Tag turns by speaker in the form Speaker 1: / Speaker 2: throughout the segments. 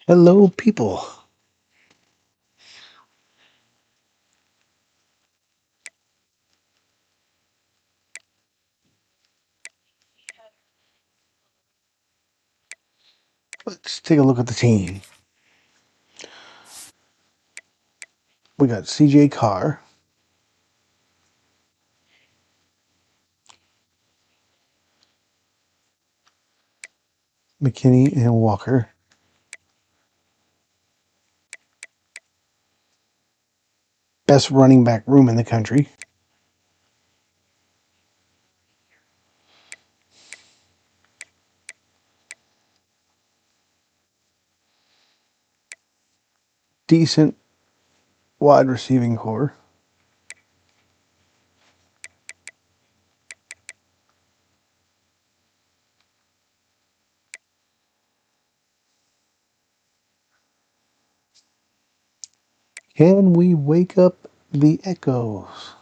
Speaker 1: Hello, people. Let's take a look at the team. We got CJ Carr, McKinney, and Walker. Best running back room in the country. Decent wide receiving core. Can we wake up the echoes?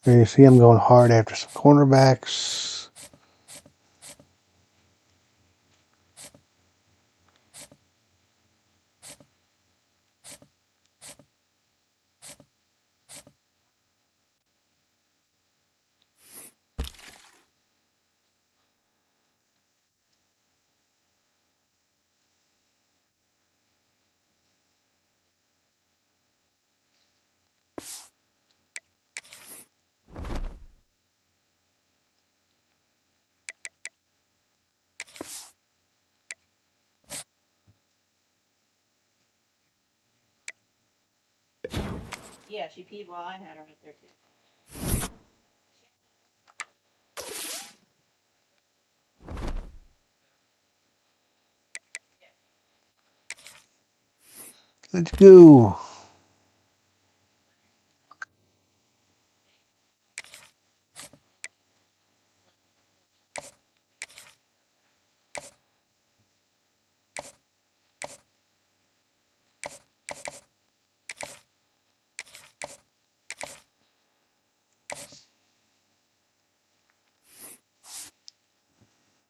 Speaker 1: There you see I'm going hard after some cornerbacks.
Speaker 2: Yeah, she peed while I had her up there too.
Speaker 1: Let's go.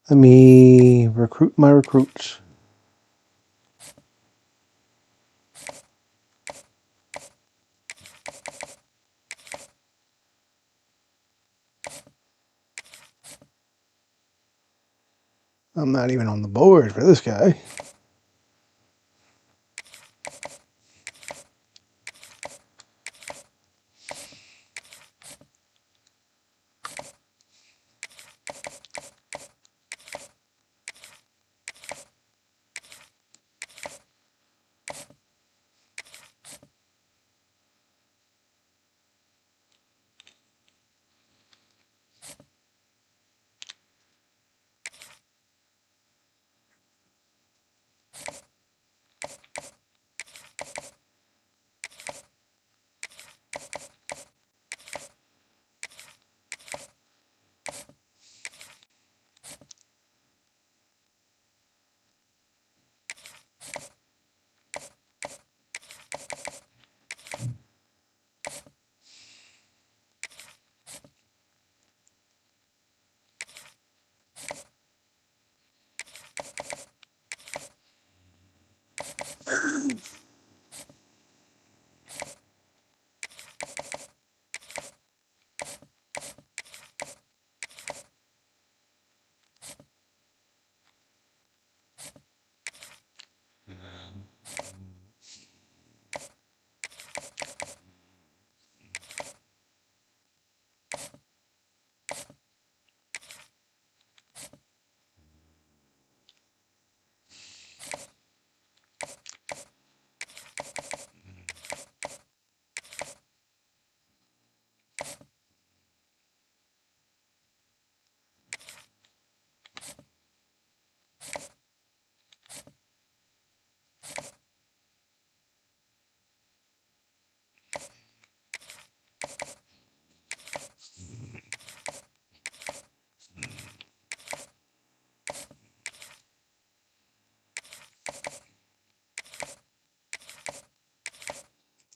Speaker 1: Let me recruit my recruits. I'm not even on the board for this guy.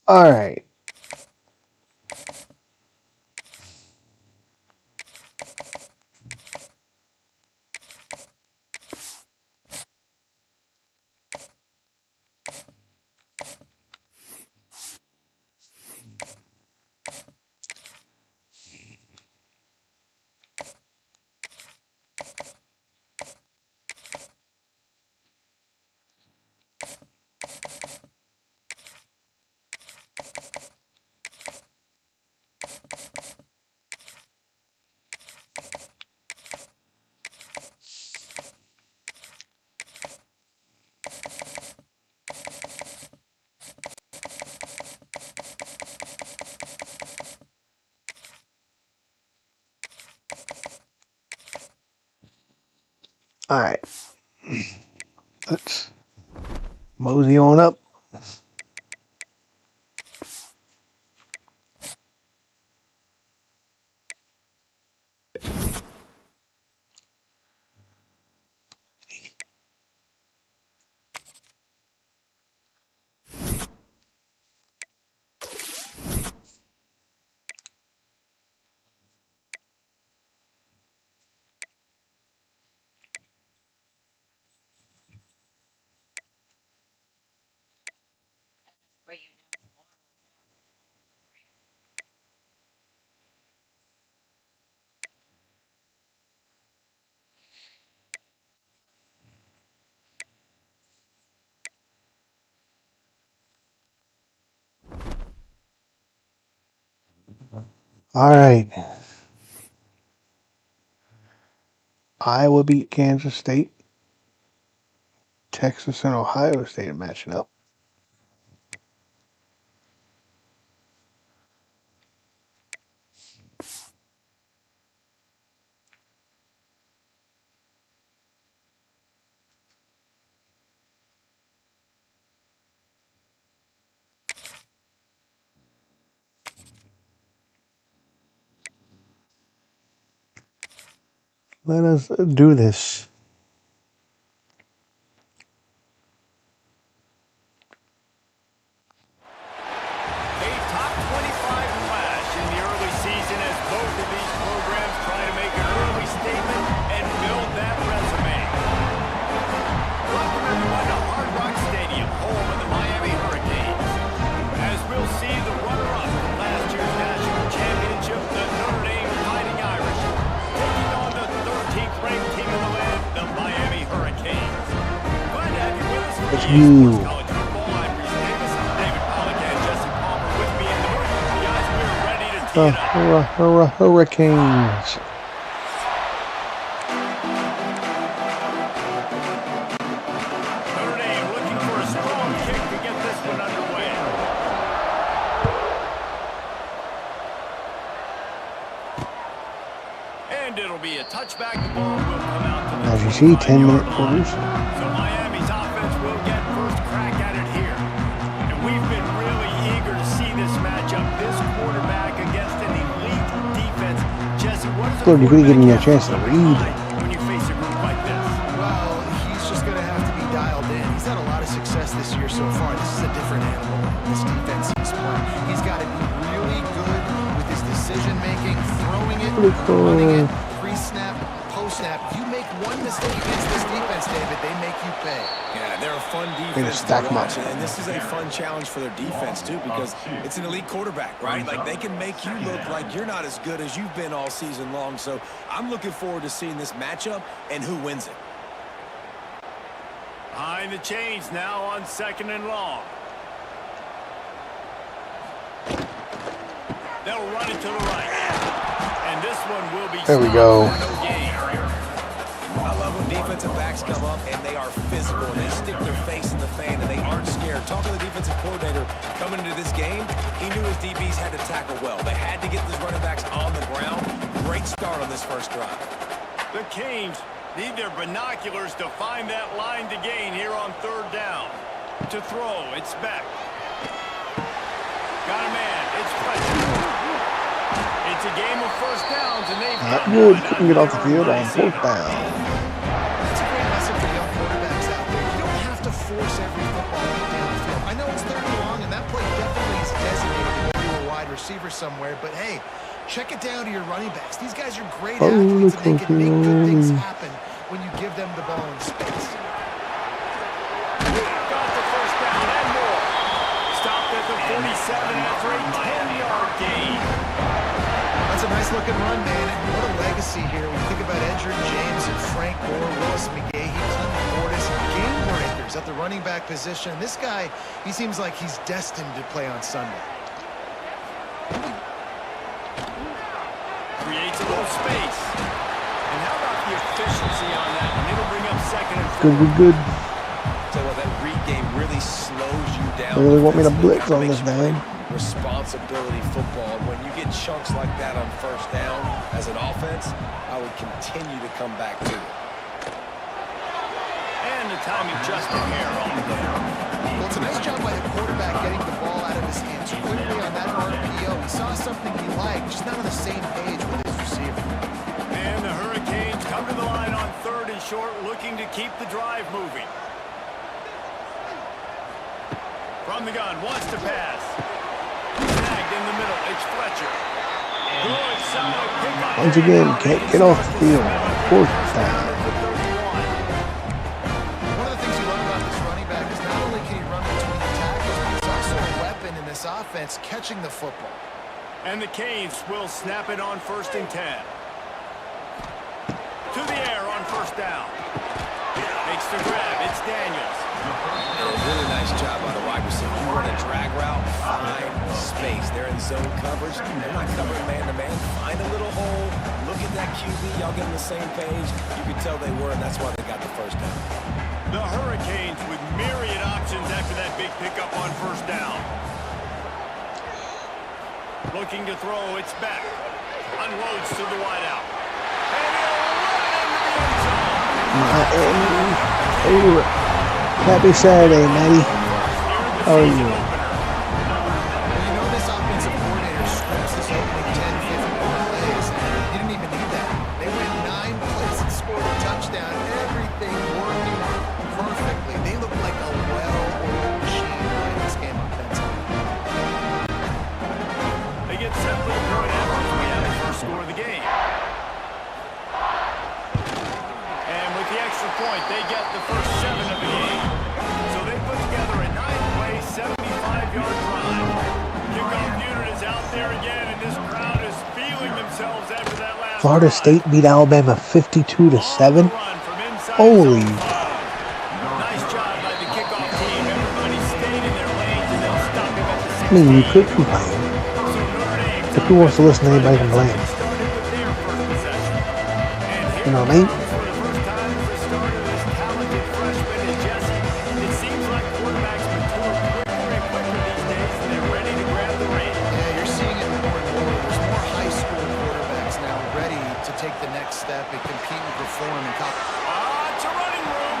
Speaker 1: All right. All right. Let's mosey on up.
Speaker 2: Where you
Speaker 1: All right. Iowa beat Kansas State. Texas and Ohio State are matching up. Let us do this.
Speaker 3: A top 25 flash in the early season as both of these programs try to make an early statement and build that resume. Welcome everyone to Hard Rock Stadium, home of the Miami Hurricanes. As we'll see the runner-up from last year's national championship, the Notre Dame Fighting Irish, taking on the 13th ranked team in the land, the Miami Hurricanes. Glad to have you with us for
Speaker 1: It's
Speaker 3: the
Speaker 1: you.
Speaker 3: College football. I'm Reese Davis, David Pollack, and Jesse Palmer with me in the booth. Guys, we're ready to tee it up.
Speaker 1: Hurricanes.
Speaker 3: Notre Dame looking for a strong kick to get this one underway. And it'll be a touchback. The ball will come out to the
Speaker 1: As you see, 10-minute
Speaker 3: 25-yard line.
Speaker 1: quarters.
Speaker 3: So Miami's offense will get first crack at it here. And we've been really eager to see this matchup. This quarterback against an elite defense. Jesse, what is
Speaker 1: Lord, you're really giving me a chance to read.
Speaker 3: when you face a group like this?
Speaker 4: Well, he's just going to have to be dialed in. He's had a lot of success this year so far. This is a different animal. This defense he's playing. He's got to be really good with his decision-making, throwing it,
Speaker 1: Pretty cool.
Speaker 4: running it, pre-snap, post-snap. You make one mistake against this defense, David, they make you pay.
Speaker 5: Yeah, they're a fun
Speaker 1: Gonna
Speaker 5: defense
Speaker 1: stack
Speaker 5: to
Speaker 1: 'em up.
Speaker 5: watch, and this is a fun challenge for their defense too, because it's an elite quarterback, right? Like they can make you look like you're not as good as you've been all season long. So I'm looking forward to seeing this matchup and who wins it.
Speaker 3: Behind the chains now on 2nd and long. They'll run it to the right. And this one will be
Speaker 1: There we
Speaker 3: stopped
Speaker 1: go.
Speaker 3: for no gain.
Speaker 5: I love when defensive backs come up and they are physical and they stick their face in the fan and they aren't scared. Talking to the defensive coordinator coming into this game, he knew his DBs had to tackle well. They had to get these running backs on the ground. Great start on this first drive.
Speaker 3: The Canes need their binoculars to find that line to gain here on 3rd down. To throw, it's Beck. Got a man, it's Fletcher. It's a game of first downs, and they've
Speaker 1: Not
Speaker 3: got
Speaker 1: good.
Speaker 3: one
Speaker 1: Couldn't get off the
Speaker 3: out
Speaker 1: field
Speaker 3: there
Speaker 1: on
Speaker 3: on
Speaker 1: 4th down.
Speaker 4: That's a great lesson for young quarterbacks out there. You don't have to force every football down the field. I know it's 30 long, and that play definitely is receiver somewhere. But hey, check it down to your running backs. These guys are great
Speaker 1: Oh,
Speaker 4: athletes, and they
Speaker 1: look,
Speaker 4: can make good things happen when you give them the ball in space.
Speaker 3: Got the first down and more. Stopped at the 47 after a 10-yard gain.
Speaker 4: That's a nice looking run, man. And what a legacy here. We think about Edgerrin James and Frank Gore, Willis McGahee, Clinton Portis, game breakers at the running back position. This guy, he seems like he's destined to play on Sunday.
Speaker 3: Creates a little space. And how about the efficiency on that one? It'll bring up second and
Speaker 1: Good,
Speaker 3: four.
Speaker 1: good, good.
Speaker 5: So that read game really slows you down.
Speaker 1: They really want me to
Speaker 5: defensively.
Speaker 1: blitz on
Speaker 5: Makes
Speaker 1: this
Speaker 5: you play
Speaker 1: thing.
Speaker 5: Responsibility football. When you get chunks like that on first down as an offense, I would continue to come back to it.
Speaker 3: And the timing just a hair on the down.
Speaker 4: Well, it's a nice job by the quarterback getting the ball out of his hands quickly on that RPO. He saw something he liked, just not on the same page with his receiver.
Speaker 3: And the Hurricanes come to the line on 3rd and short, looking to keep the drive moving. From the gun, wants to pass. Snagged in the middle, it's Fletcher. Good, solid pickup.
Speaker 1: Once again, can't get off the field. 4th down.
Speaker 4: One of the things you love about this running back is not only can he run between the tackles, but he's also a weapon in this offense, catching the football.
Speaker 3: And the Canes will snap it on 1st and 10. To the air on 1st down. Makes the grab, it's Daniels.
Speaker 5: And a really nice job by the wide receiver. You want a drag route, find space. They're in zone coverage. They're not covering man-to-man. Find a little hole. Look at that QB. Y'all get on the same page. You could tell they were, and that's why they got the first down.
Speaker 3: The Hurricanes with myriad options after that big pickup on 1st down. Looking to throw, it's back. Unloads to the wideout. And he'll run into the end zone.
Speaker 1: Happy Saturday, Maddie. How are you?
Speaker 4: Well, you know this offensive coordinator scripts this opening 10, 15 plays. He didn't even need that. They went 9 plays and scored a touchdown. Everything working perfectly. They look like a well-oiled machine in this game offensively.
Speaker 3: They get set for the point after we have the first score of the game. And with the extra point, they get the first 7 of the game. So they put together a 9-play, 75-yard drive. Kickoff unit is out there again, and this crowd is feeling themselves after that last
Speaker 1: Florida
Speaker 3: drive.
Speaker 1: State beat Alabama 52-7.
Speaker 3: On the run from inside
Speaker 1: Holy.
Speaker 3: zone 5. Nice job by the kickoff team. Everybody stayed in their lanes, and they'll stop him at the 6.
Speaker 1: I mean, you could complain.
Speaker 3: So Notre Dame
Speaker 1: If who wants to listen to anybody complain?
Speaker 3: started with their first possession. And here
Speaker 1: You know what I mean?
Speaker 3: for the first time as the starter, this talented freshman is Jesse. It seems like quarterbacks mature quicker and quicker these days, and they're ready to grab the reins.
Speaker 4: Yeah, you're seeing it more and more. There's more high school quarterbacks now ready to take the next step and compete and perform in college.
Speaker 3: It's a running room.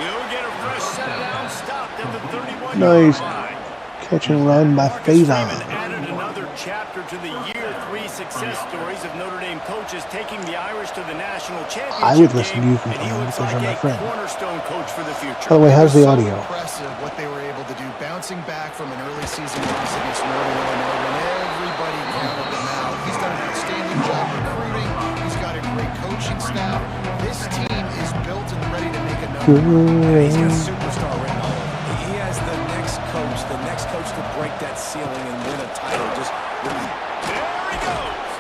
Speaker 3: He'll get a fresh set down, stopped at the 31-yard
Speaker 1: Nice.
Speaker 3: line.
Speaker 1: Catch and run by
Speaker 3: Marcus
Speaker 1: Faison.
Speaker 3: Freeman added another chapter to the year 3 success stories of Notre Dame coaches taking the Irish to the national championship.
Speaker 1: I would listen to you
Speaker 3: game, and he
Speaker 1: complain
Speaker 3: looks
Speaker 1: because
Speaker 3: like
Speaker 1: you're my
Speaker 3: a
Speaker 1: friend.
Speaker 3: cornerstone coach for the future.
Speaker 1: By the way, how's the
Speaker 4: So
Speaker 1: audio?
Speaker 4: impressive what they were able to do, bouncing back from an early season loss against Northern Illinois when everybody counted them out. He's done an outstanding job recruiting. He's got a great coaching staff. This team is built and ready to make a number.
Speaker 5: He's got a superstar written all over. He has the next coach to break that ceiling and win a title. Just
Speaker 3: There he goes.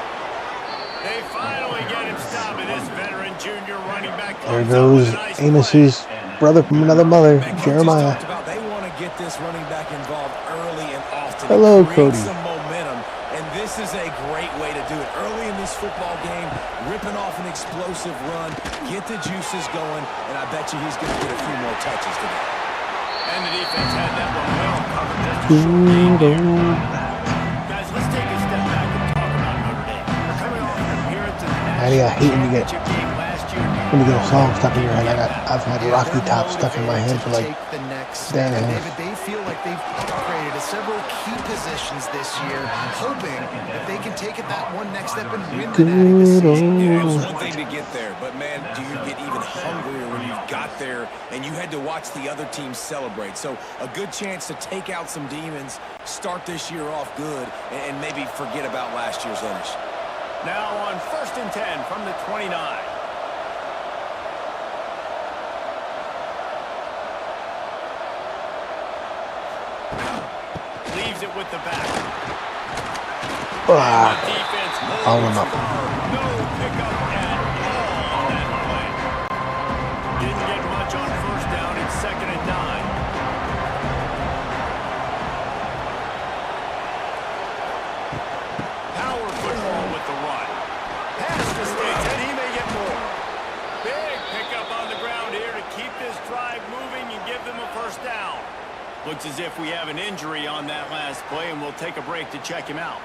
Speaker 3: They finally get him stopped. This veteran junior running back.
Speaker 1: There
Speaker 3: comes up with
Speaker 1: goes
Speaker 3: a nice
Speaker 1: Amos's brother from another mother,
Speaker 5: Man, coaches
Speaker 1: Jeremiah.
Speaker 5: talked about they want to get this running back involved early and often.
Speaker 1: Hello,
Speaker 5: Create
Speaker 1: Cody.
Speaker 5: some momentum, and this is a great way to do it. Early in this football game, ripping off an explosive run, get the juices going, and I bet you he's going to get a few more touches today.
Speaker 3: And the defense had that one well covered. Just a short game there. Guys, let's take a step back and talk about Notre Dame. They're coming off an appearance in the
Speaker 1: Maddie, I hate when you get-
Speaker 3: championship game last year.
Speaker 1: When you get a song stuck in your head, I've had Rocky Top stuck in my head for like
Speaker 4: Take the next
Speaker 1: day and a
Speaker 4: step.
Speaker 1: half.
Speaker 4: David, they feel like they've upgraded at several key positions situations this year, hoping that they can take it that one next step and win the Natty this season.
Speaker 5: Yeah, it was one thing to get there, but man, do you get even hungrier when you've got there and you had to watch the other team celebrate. So a good chance to take out some demons, start this year off good, and maybe forget about last year's finish.
Speaker 3: Now on 1st and 10 from the 29. Leaves it with the back. Defense
Speaker 1: Foul him up.
Speaker 3: no pickup at all on that play. Didn't get much on 1st down. It's 2nd and 9. Power football with the run. Pass to States, and he may get more. Big pickup on the ground here to keep this drive moving and give them a 1st down. Looks as if we have an injury on that last play, and we'll take a break to check him out.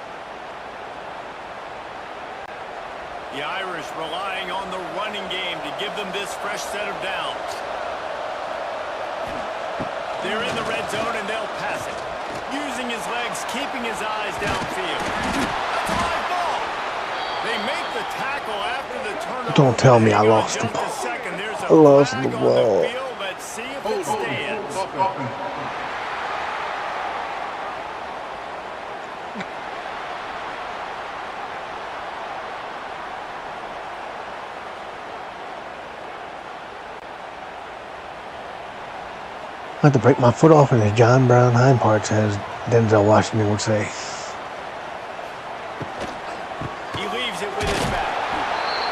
Speaker 3: The Irish relying on the running game to give them this fresh set of downs. They're in the red zone, and they'll pass it. Using his legs, keeping his eyes downfield. That's a live ball. They make the tackle after the turnover.
Speaker 1: Don't tell me I lost the ball. I lost the ball.
Speaker 3: Let's see if it stands.
Speaker 1: I have to break my foot off in his John Brown hind parts, as Denzel Washington would say.
Speaker 3: He leaves it with his back.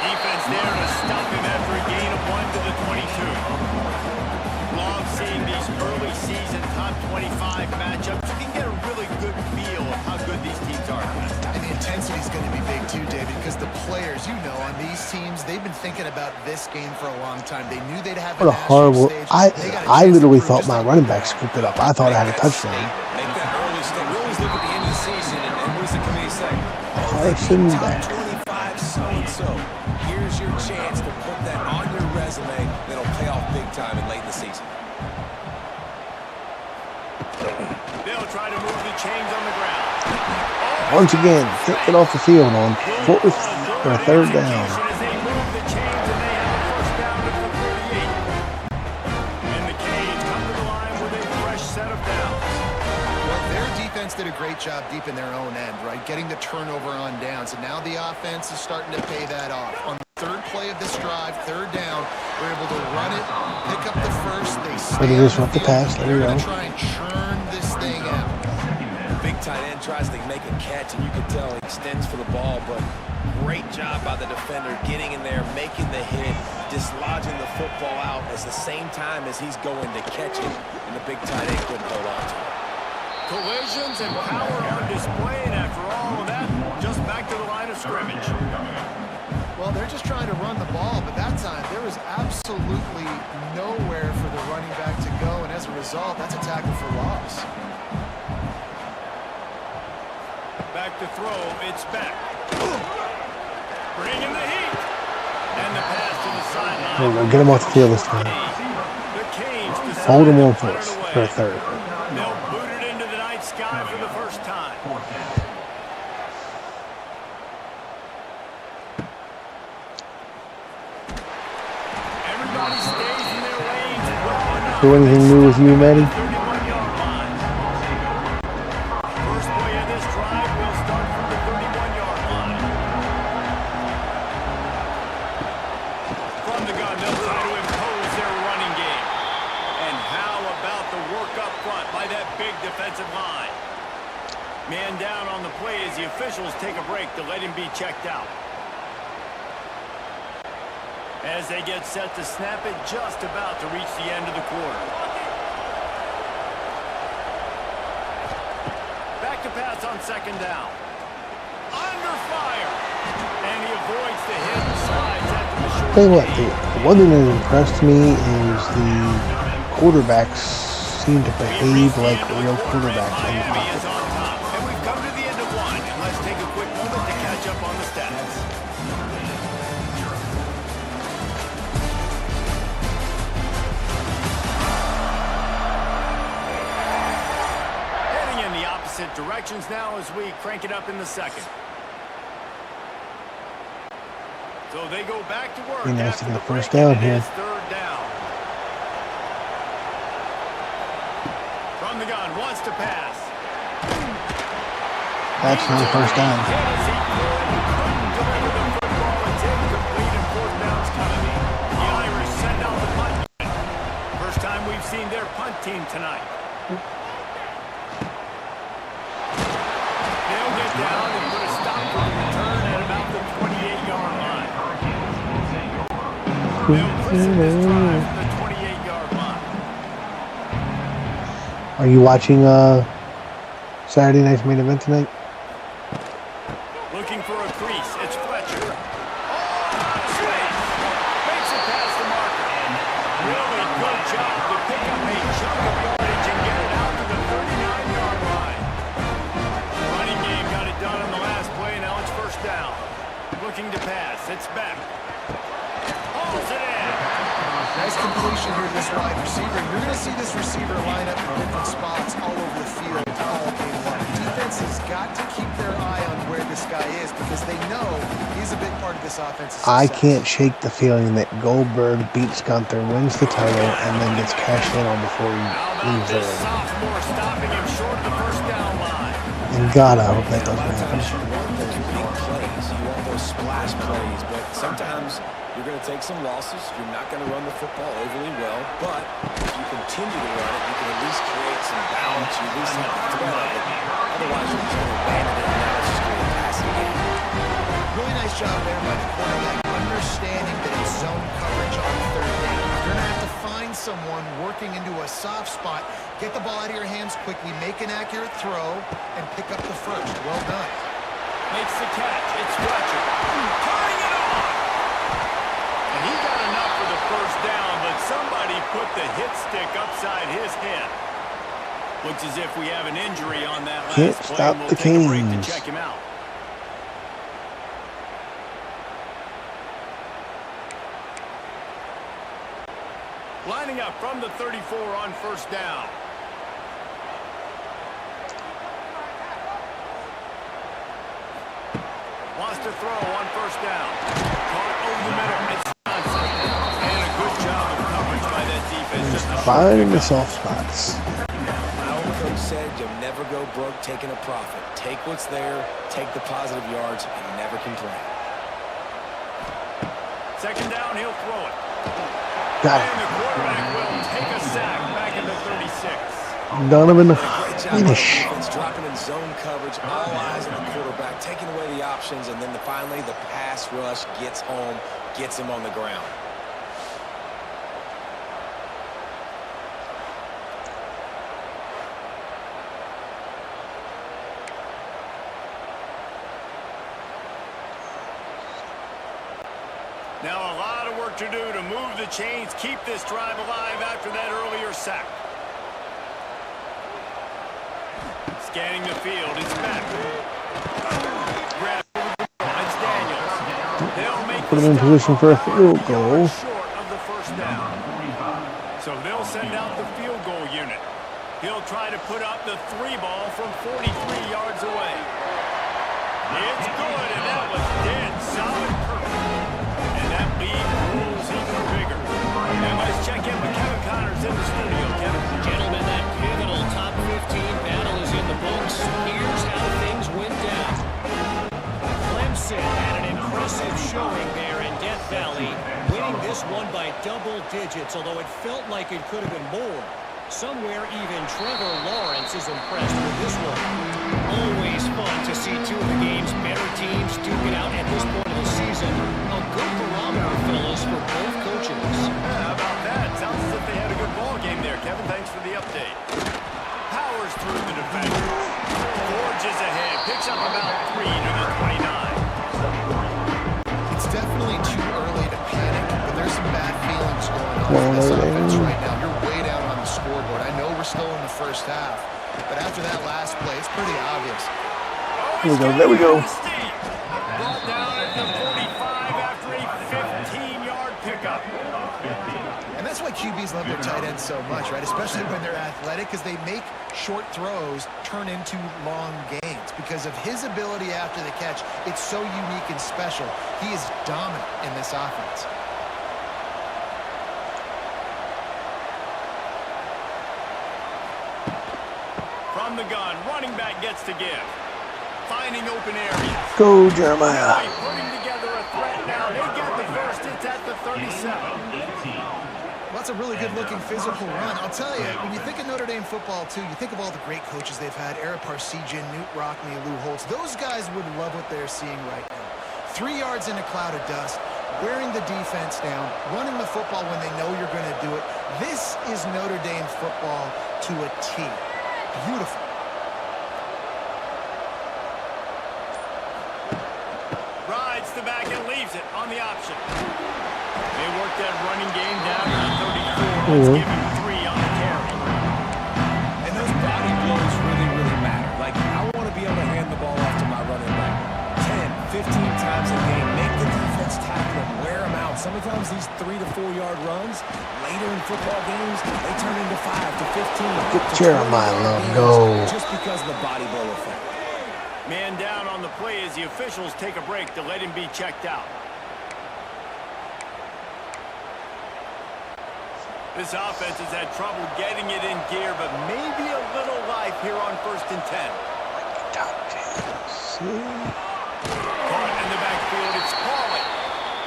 Speaker 3: Defense there to stop him after a gain of 1 to the 22. Love seeing these early season top 25 matchups. You can get a really good feel of how good these teams are.
Speaker 4: And the intensity is going to be big too, David, because the players, you know, on these teams, they've been thinking about this game for a long time. They knew they'd have
Speaker 1: What a horrible... I literally thought my running back scooped it up. I thought I had a touchdown.
Speaker 5: Make that early step. We always look at the end of the season, and what does the committee say?
Speaker 1: Carson back.
Speaker 5: 25 so-and-so. Here's your chance to put that on your resume that'll pay off big time and late in the season.
Speaker 3: They'll try to move the chains on the ground.
Speaker 1: Once again, can't get off the field on 4th or 3rd down.
Speaker 3: As they move the chains and they have a 1st down at the 38. And the Canes come to the line with a fresh set of downs.
Speaker 4: Well, their defense did a great job deep in their own end, right? Getting the turnover on downs. And now the offense is starting to pay that off. On the 3rd play of this drive, 3rd down, we're able to run it, pick up the 1st. They stay
Speaker 1: Ready to disrupt the
Speaker 4: on field.
Speaker 1: pass. There we
Speaker 4: They're
Speaker 1: go.
Speaker 4: going to try and churn this thing out.
Speaker 5: Big tight end tries to make a catch, and you can tell he extends for the ball, but great job by the defender getting in there, making the hit, dislodging the football out at the same time as he's going to catch it, and the big tight end couldn't hold on to it.
Speaker 3: Collisions and power on display, and after all of that, just back to the line of scrimmage.
Speaker 4: Well, they're just trying to run the ball, but that time there was absolutely nowhere for the running back to go, and as a result, that's a tackle for loss.
Speaker 3: Back to throw, it's back. Bringing the heat. And the pass to the sideline.
Speaker 1: There we go. Get him off the field this time.
Speaker 3: The Canes decide
Speaker 1: Hold him on
Speaker 3: to turn
Speaker 1: 4th
Speaker 3: it away.
Speaker 1: for a 3rd.
Speaker 3: They'll boot it into the night sky for the first time. Everybody stays in their lanes well enough.
Speaker 1: Do anything new with you, Maddie?
Speaker 3: 31-yard line. First play of this drive will start from the 31-yard line. From the gun, they'll try to impose their running game. And how about the work up front by that big defensive line? Man down on the play as the officials take a break to let him be checked out. As they get set to snap it, just about to reach the end of the quarter. Back to pass on 2nd down. Under fire. And he avoids the hit and slides after the short
Speaker 1: Tell you what,
Speaker 3: gain.
Speaker 1: the one thing that impressed me is the quarterbacks seem to behave like real quarterbacks in the
Speaker 3: Miami is
Speaker 1: pocket.
Speaker 3: on top. And we've come to the end of one. And let's take a quick moment to catch up on the stats. Heading in the opposite direction. actions now as we crank it up in the second. So they go back to work.
Speaker 1: Be nice to
Speaker 3: after
Speaker 1: get a
Speaker 3: the
Speaker 1: first
Speaker 3: break,
Speaker 1: down
Speaker 3: and it
Speaker 1: here.
Speaker 3: is third down. From the gun, wants to pass.
Speaker 1: That's not a first down.
Speaker 3: First time we've seen their punt team tonight. They'll get down and put a stop for the return at about the 28-yard line. They'll listen this drive from the 28-yard line.
Speaker 1: Are you watching Saturday night's main event tonight?
Speaker 3: Looking for a crease. It's Fletcher. Makes it past the marker. Really good job to pick up a chunk of yardage and get it out to the 39-yard line. Running game got it done on the last play. Now it's first down. Looking to pass. It's back. Pulls it in.
Speaker 4: Nice completion here to this wide receiver. You're going to see this receiver line up in different spots all over the field all game long. Defense has got to keep their eye on where this guy is because they know he's a big part of this offense's success.
Speaker 1: I can't shake the feeling that Goldberg beats Gunther, wins the title, and then gets cashed in on before he leaves there.
Speaker 3: Sophomore stopping him short of the first down line.
Speaker 1: And God, I hope that doesn't happen.
Speaker 5: You want those big plays. You want those splash plays. But sometimes you're going to take some losses. You're not going to run the football overly well. But if you continue to run it, you can at least create some balance. You at least have the threat of it. Otherwise, you're just going to abandon it. And now it's just going to be a passing game.
Speaker 4: Really nice job there by the quarterback, understanding that it's zone coverage on third down. You're going to have to find someone working into a soft spot, get the ball out of your hands quickly, make an accurate throw, and pick up the first. Well done.
Speaker 3: Makes the catch. It's Fletcher. Turning it on. And he got enough for the first down, but somebody put the hit stick upside his head. Looks as if we have an injury on that last
Speaker 1: Can't
Speaker 3: play.
Speaker 1: stop
Speaker 3: We'll
Speaker 1: the
Speaker 3: take a break to
Speaker 1: Canes.
Speaker 3: check him out. Lining up from the 34 on first down. Wants to throw on first down. Caught over the middle. It's Johnson. And a good job of coverage by that defense. Just a
Speaker 1: Finding the soft spots.
Speaker 5: My old coach said you'll never go broke taking a profit. Take what's there, take the positive yards, and never complain.
Speaker 3: second down, he'll throw it.
Speaker 1: Got
Speaker 3: And
Speaker 1: it.
Speaker 3: the quarterback will take a sack back in the 36.
Speaker 1: Donovan,
Speaker 5: Great job by the
Speaker 1: finish.
Speaker 5: defense, dropping in zone coverage, all eyes on the quarterback, taking away the options, and then finally the pass rush gets home, gets him on the ground.
Speaker 3: Now a lot of work to do to move the chains, keep this drive alive after that earlier sack. Scanning the field, it's back. Grab it's Daniels. They'll make
Speaker 1: Put him in position for a field goal.
Speaker 3: short of the first down. So they'll send out the field goal unit. He'll try to put up the 3 ball from 43 yards away. It's good, and that was dead solid perfect. And that lead grows even bigger. And let's check in with Kevin Connors in the studio. Kevin.
Speaker 6: Gentlemen, that pivotal top 15 battle is in the books. Here's how things went down. Clemson had an impressive showing there in Death Valley, winning this one by double digits, although it felt like it could have been more. Somewhere even Trevor Lawrence is impressed with this one. Always fun to see two of the game's better teams duke it out at this point of the season. A good barometer, fellas, for both coaches.
Speaker 3: How about that? Sounds as if they had a good ball game there, Kevin. Thanks for the update. Powers through the defender. Forges ahead. Picks up about 3 to the 29.
Speaker 4: It's definitely too early to panic, but there's some bad feelings going on
Speaker 1: Well,
Speaker 4: for this
Speaker 1: there
Speaker 4: offense
Speaker 1: they
Speaker 4: right now. You're way down on the scoreboard. I know we're still in the first half, but after that last play, it's pretty obvious.
Speaker 1: There we go. There we go.
Speaker 3: Ball down at the 45 after a 15-yard pickup.
Speaker 4: And that's That's why QBs love their tight ends so much, right? Especially when they're athletic, because they make short throws turn into long gains. Because of his ability after the catch, it's so unique and special. He is dominant in this offense.
Speaker 3: From the gun, running back gets to give. Finding open areas.
Speaker 1: Go, Jeremiah.
Speaker 3: Putting together a threat now. They get the first. It's at the 37.
Speaker 4: Well, that's a really good-looking physical run. I'll tell you, when you think of Notre Dame football, too, you think of all the great coaches they've had, Ara Parseghian, Newt Rockne, Lou Holtz. Those guys would love what they're seeing right now. 3 yards in a cloud of dust, wearing the defense down, running the football when they know you're going to do it. This is Notre Dame football to a T. Beautiful.
Speaker 3: Rides the back and leaves it on the option. They work that running game down to the 34. Let's give him 3 on the carry.
Speaker 5: And those body blows really, really matter. Like, I want to be able to hand the ball off to my running back 10, 15 times a game. Make the defense tackle him, wear him out. Sometimes these 3 to 4 yard runs, later in football games, they turn into 5 to 15.
Speaker 1: Get Jeremiah Love, go.
Speaker 5: Just because of the body blow effect.
Speaker 3: Man down on the play as the officials take a break to let him be checked out. This offense has had trouble getting it in gear, but maybe a little life here on 1st and 10. Caught in the backfield, it's Pauly.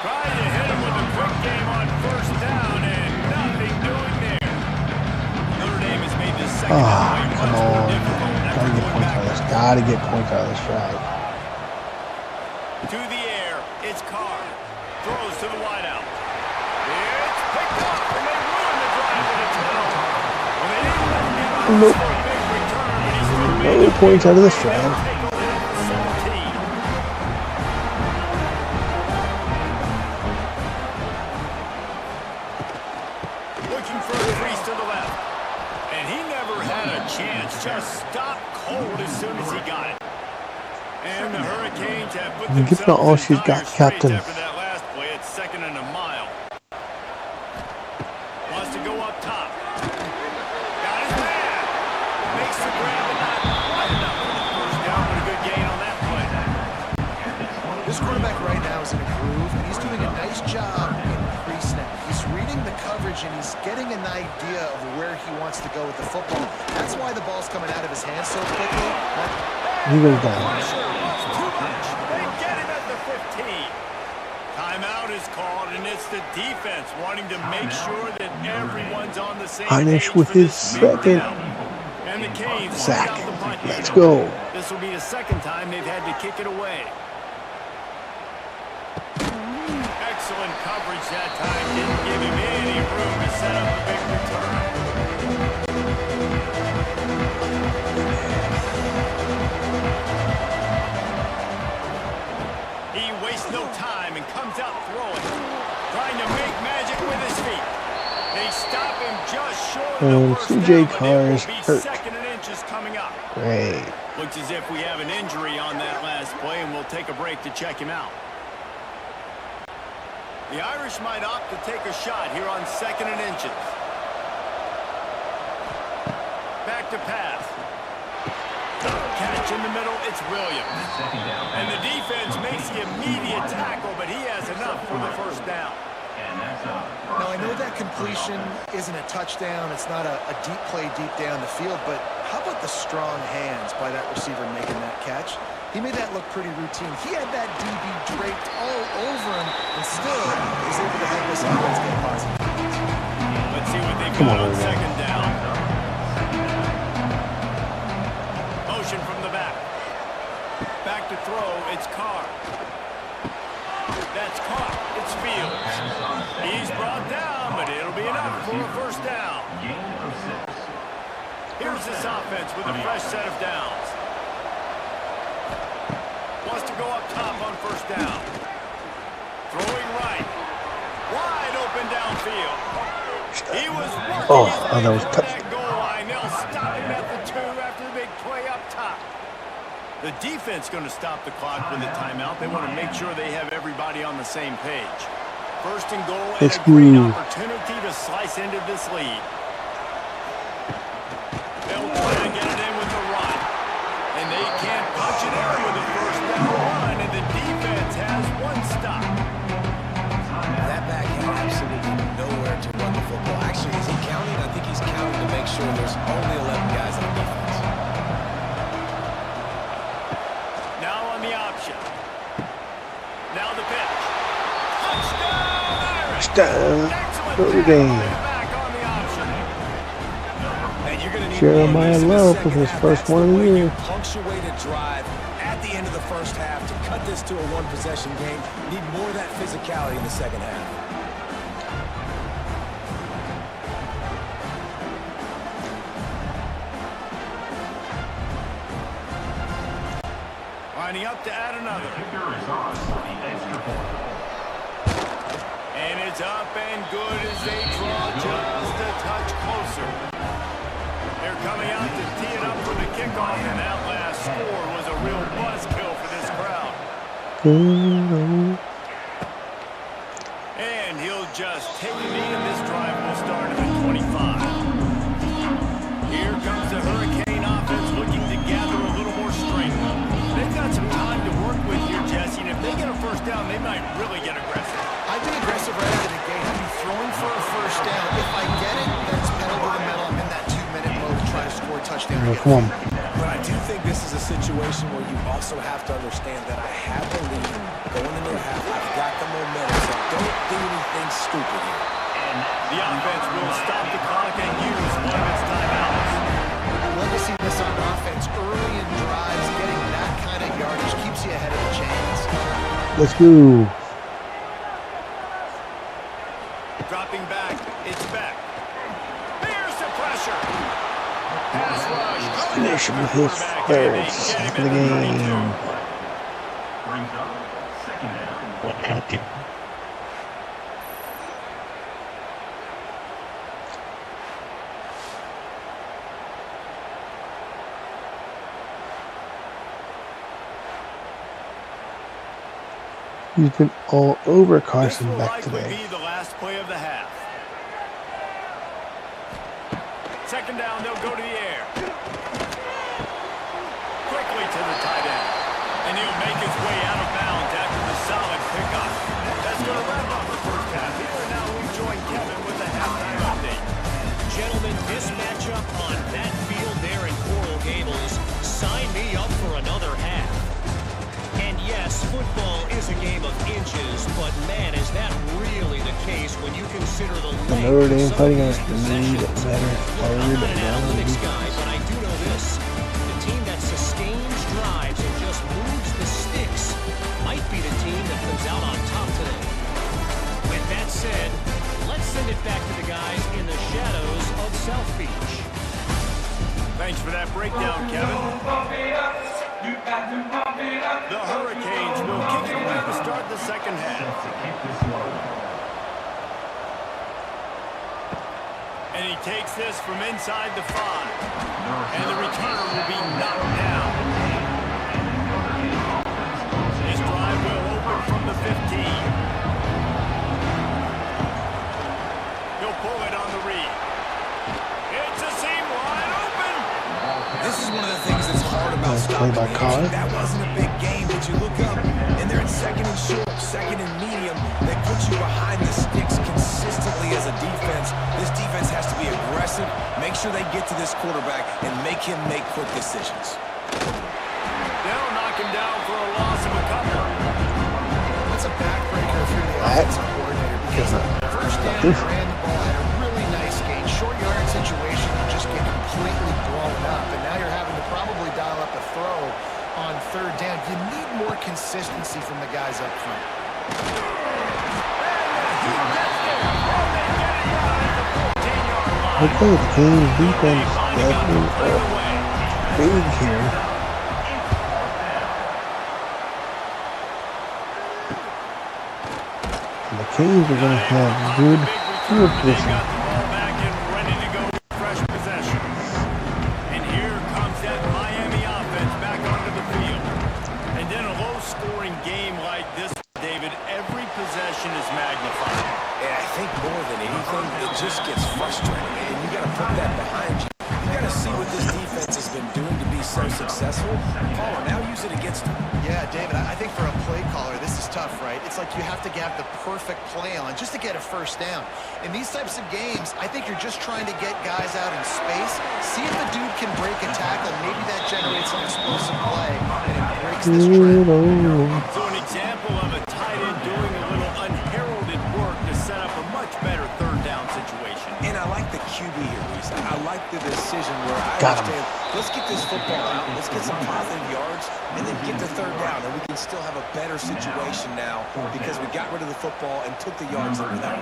Speaker 3: Trying to hit him with a quick game on 1st down, and nothing doing there. Notre Dame has made this second half
Speaker 1: come
Speaker 3: much more
Speaker 1: on.
Speaker 3: difficult.
Speaker 1: Gotta get points out of this. Gotta get points out of this drive.
Speaker 3: To the air, it's Carr. Throws to the wideout. It's picked up, and they ruin the drive with a tunnel. Well, they didn't let him get on
Speaker 1: Nope.
Speaker 3: for a big return, but he's still
Speaker 1: No
Speaker 3: made it.
Speaker 1: points out of this drive.
Speaker 3: Take over at the 17. Looking for a crease to the left. And he never had a chance. Just stopped cold as soon as he got it. And the Hurricanes have put
Speaker 1: Give her all
Speaker 3: themselves in
Speaker 1: she's got,
Speaker 3: dire straits
Speaker 1: Captain.
Speaker 3: after that last play. It's 2nd and a mile. Wants to go up top. Got his man. Makes the grab, but not quite enough for the first down. But a good gain on that play.
Speaker 4: This quarterback right now is in a groove, and he's doing a nice job in pre-snap. He's reading the coverage, and he's getting an idea of where he wants to go with the football. That's why the ball's coming out of his hands so quickly.
Speaker 1: He goes down.
Speaker 3: Too much. They get him at the 15. Timeout is called, and it's the defense wanting to make sure that everyone's on the same
Speaker 1: Heinisch
Speaker 3: page
Speaker 1: with
Speaker 3: for
Speaker 1: his
Speaker 3: this big
Speaker 1: second
Speaker 3: down. And the Canes
Speaker 1: sack.
Speaker 3: out the punt
Speaker 1: Let's
Speaker 3: unit.
Speaker 1: go.
Speaker 3: This will be the 2nd time they've had to kick it away. Excellent coverage that time. Didn't give him any room to set up a big return. He wastes no time and comes out throwing. Trying to make magic with his feet. They stop him just short of the first
Speaker 1: CJ
Speaker 3: down,
Speaker 1: Carr
Speaker 3: but it
Speaker 1: is
Speaker 3: will be
Speaker 1: hurt.
Speaker 3: 2nd and inches coming up.
Speaker 1: Great.
Speaker 3: Looks as if we have an injury on that last play, and we'll take a break to check him out. The Irish might opt to take a shot here on 2nd and inches. Back to pass. Catch in the middle, it's Williams. And the defense makes the immediate tackle, but he has enough for the first down.
Speaker 4: Now, I know that completion isn't a touchdown. It's not a deep play deep down the field, but how about the strong hands by that receiver making that catch? He made that look pretty routine. He had that DB draped all over him, and still was able to have this offense get positive.
Speaker 3: Let's see what they've got on 2nd down. Motion from the back. Back to throw, it's Carr. That's caught, it's Fields. He's brought down, but it'll be enough for a first down. Here's this offense with a fresh set of downs. Wants to go up top on 1st down. Throwing right. Wide open downfield. He was working his way toward that goal line. They'll stop him at the 2 after the big play up top. The defense going to stop the clock with a timeout. They want to make sure they have everybody on the same page. First and goal, and
Speaker 1: Let's
Speaker 3: a great
Speaker 1: go.
Speaker 3: opportunity to slice into this lead. They'll try to get it in with the run. And they can't punch it in with a first down run, and the defense has one stop.
Speaker 5: That back had absolutely nowhere to run the football. Actually, is he counting? I think he's counting to make sure there's only 11 guys on defense.
Speaker 3: Now on the option. Now the pitch. Touchdown, Irish!
Speaker 1: Touchdown,
Speaker 3: Excellent
Speaker 1: Notre
Speaker 3: tackle
Speaker 1: Dame.
Speaker 3: and back on the option. And you're gonna need
Speaker 1: Jeremiah
Speaker 5: more of
Speaker 1: Love
Speaker 5: this
Speaker 1: with
Speaker 5: in the
Speaker 1: his
Speaker 5: second
Speaker 1: first
Speaker 5: half.
Speaker 1: one of the
Speaker 5: That's way
Speaker 1: year.
Speaker 5: you punctuate a drive at the end of the first half to cut this to a one-possession game. Need more of that physicality in the second half.
Speaker 3: Lining up to add another. And it's up and good as they draw just a touch closer. They're coming out to tee it up for the kickoff, and that last score was a real buzzkill for this crowd. And he'll just take a knee, and this drive will start at the 25. Here comes the Hurricane offense looking to gather a little more strength. They've got some time to work with here, Jesse, and if they get a first down, they might really get aggressive.
Speaker 4: I'd be aggressive right out of the gate. I'd be throwing for a first down. If I get it, that's pedal to the metal. I'm in that 2-minute mode to try to score a touchdown.
Speaker 1: Come on.
Speaker 5: But I do think this is a situation where you also have to understand that I have the lead going into the half. I've got the momentum, so don't do anything stupid here.
Speaker 3: The offense will stop the clock and use one of its timeouts.
Speaker 4: I love to see this on offense. Early in drives, getting that kind of yardage keeps you ahead of the chains.
Speaker 1: Let's go.
Speaker 3: Dropping back, it's back. There's the pressure. Pass rush.
Speaker 1: Finish with his third sack of the game. He's been all over Carson
Speaker 3: This will
Speaker 1: back
Speaker 3: likely
Speaker 1: today.
Speaker 3: be the last play of the half. Second down, they'll go to the air. Quickly to the tight end. And he'll make his way out of bounds after the solid pickup. That's going to wrap up the first half. Here and now we join Kevin with the halftime update.
Speaker 6: Gentlemen, this matchup on that field there in Coral Gables, sign me up for another half. And yes, football is a game of inches, but man, is that really the case when you consider the length
Speaker 1: Notre Dame
Speaker 6: of some
Speaker 1: fighting
Speaker 6: of
Speaker 1: us
Speaker 6: these
Speaker 1: need
Speaker 6: possessions.
Speaker 1: better
Speaker 6: I'm
Speaker 1: third
Speaker 6: not an analytics
Speaker 1: down.
Speaker 6: guy, but I do know this. The team that sustains drives and just moves the sticks might be the team that comes out on top today. With that said, let's send it back to the guys in the shadows of South Beach.
Speaker 3: Thanks for that breakdown, Kevin. The Hurricanes will kick it away to start the second half. And he takes this from inside the 5. And the returner will be knocked down. His drive will open from the 15. He'll pull it on the read. It's a seam wide open.
Speaker 5: This is one of the things that's hard about
Speaker 1: Nice play
Speaker 5: stopping
Speaker 1: by
Speaker 5: the
Speaker 1: Carr.
Speaker 5: action. That wasn't a big game, but you look up, and they're at second and short, second and medium. They put you behind the sticks consistently as a defense. This defense has to be aggressive, make sure they get to this quarterback, and make him make quick decisions.
Speaker 3: They'll knock him down for a loss of a couple.
Speaker 4: That's a backbreaker if you're the offensive coordinator because first down, you ran the ball, had a really nice gain, short yard situation, you just get completely blown up, and now you're having to probably dial up a throw on third down. You need more consistency from the guys up front.
Speaker 1: Okay, the Canes defense definitely big here. And the Canes are going to have good field position.
Speaker 3: Fresh possession. And here comes that Miami offense back onto the field. And in a low-scoring game like this, David, every possession is magnified.
Speaker 5: just gets frustrating, and you got to put that behind you. You got to see what this defense has been doing to be so successful. Caller, now use it against them.
Speaker 4: Yeah, David, I think for a play caller, this is tough, right? It's like you have to have the perfect play on just to get a first down. In these types of games, I think you're just trying to get guys out in space, see if the dude can break a tackle. Maybe that generates an explosive play, and it breaks this trend.
Speaker 3: So an example of a tight end doing a little unheralded work to set up a much better third down situation.
Speaker 5: And I like the QB here, Reese. I like the decision where I
Speaker 1: Got him.
Speaker 5: understand, let's get this football out, let's get some positive yards, and then get the third down, and we can still have a better situation now because we got rid of the football and took the yards that were there.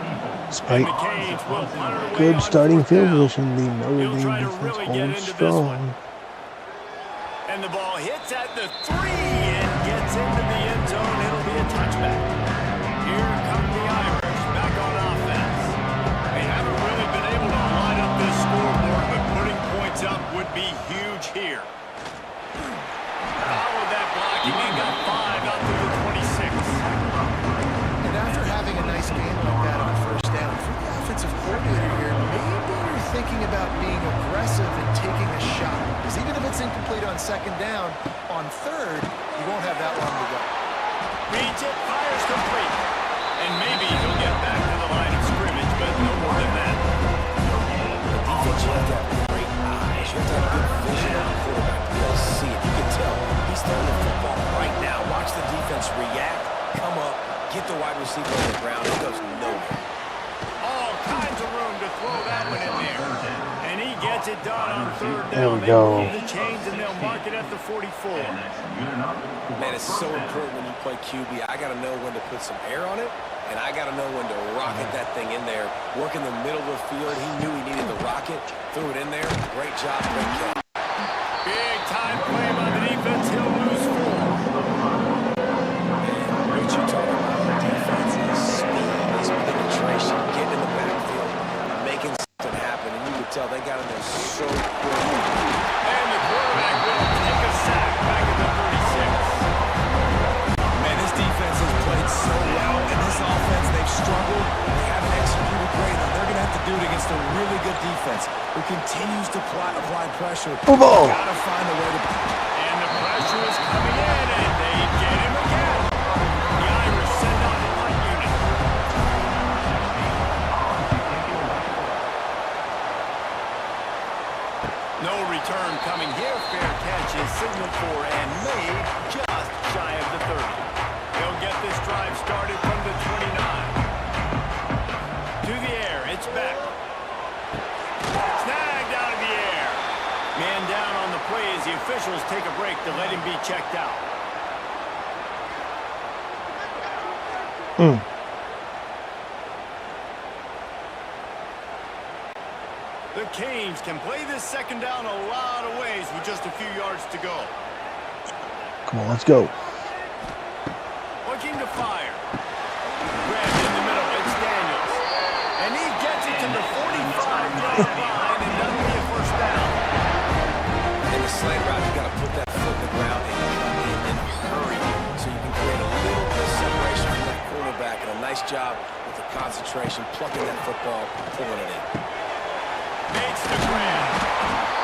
Speaker 1: Despite
Speaker 3: The Canes will punt it away
Speaker 1: good
Speaker 3: on
Speaker 1: starting
Speaker 3: fourth
Speaker 1: field
Speaker 3: down.
Speaker 1: position, the Notre
Speaker 3: He'll
Speaker 1: Dame
Speaker 3: try to
Speaker 1: defense
Speaker 3: really get
Speaker 1: holds
Speaker 3: into this one.
Speaker 1: strong.
Speaker 3: And the ball hits at the 3 and gets into the end zone. It'll be a touchback. Here come the Irish back on offense. They haven't really been able to line up this scoreboard, but putting points up would be huge here. Followed that blocking and got 5 out through the 26.
Speaker 4: And after having a nice game like that on first down, for the offensive coordinator here, maybe you're thinking about being aggressive and taking a shot. Because even if it's incomplete on second down, on third, you won't have that long to go.
Speaker 3: Reads it, fires complete. And maybe he'll get back to the line of scrimmage, but no more than that.
Speaker 5: Defense, you have to have great eyes. You have to have good vision on the quarterback to be able to see it. You can tell he's throwing the football right now. Watch the defense react, come up, get the wide receiver on the ground. It goes nowhere.
Speaker 3: All kinds of room to throw that one in there. And he gets it done on third down.
Speaker 1: There we
Speaker 3: They
Speaker 1: go.
Speaker 3: move the chains and they'll mark it at the 44.
Speaker 5: Man, it's so important when you play QB. I got to know when to put some air on it, and I got to know when to rocket that thing in there. Work in the middle of the field. He knew he needed the rocket. Threw it in there. Great job. Great catch.
Speaker 3: Big time play by the defense. He'll lose 4.
Speaker 5: What you talking about? Defense is speed, is penetration, getting in the backfield, making something happen. And you could tell they got in there so quick.
Speaker 3: And the quarterback will take a sack back at the 36.
Speaker 5: Man, this defense has played so well, and this offense, they've struggled. They haven't executed great. And they're going to have to do it against a really good defense who continues to apply pressure.
Speaker 1: Football.
Speaker 5: Got to find a way to...
Speaker 3: And the pressure is coming in, and they get him again. The Irish send out the punt unit. No return coming here. Fair catch is signaled for and made just shy of the 30. They'll get this drive started from the 29. To the air, it's back. Snagged out of the air. Man down on the play as the officials take a break to let him be checked out. The Canes can play this second down a lot of ways with just a few yards to go.
Speaker 1: Come on, let's go.
Speaker 3: Looking to fire. Grabbed in the middle, it's Daniels. And he gets it to the 45-yard line and doesn't get a first down.
Speaker 5: In the slant route, you got to put that foot in the ground and come in and hurry so you can create a little bit of separation from that quarterback. And a nice job with the concentration, plucking that football, pulling it in.
Speaker 3: Makes the grab.